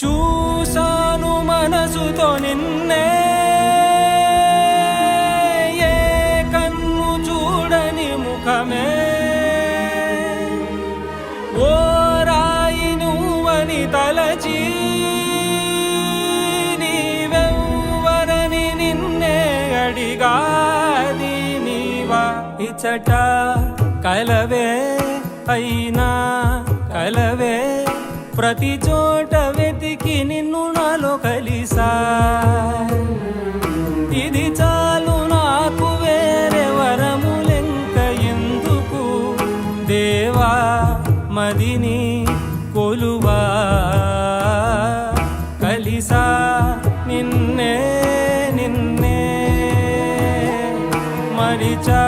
చూసాను మనసుతో నిన్నే, ఏ కన్ను చూడని ముఖమే, ఓ రాయి నువ్వని తలచి నీవెవ్వరని నిన్నే అడిగాది నీవా. ఇచ్చట కలవే అయినా కలవే, ప్రతి చోట వెతికి నిన్ను నాలో కలిసా. ఇది చాలు నాకు, వేరే వరములెంక ఎందుకు, దేవా మదిని కొలువా. కలిసా నిన్నే నిన్నే మరిచా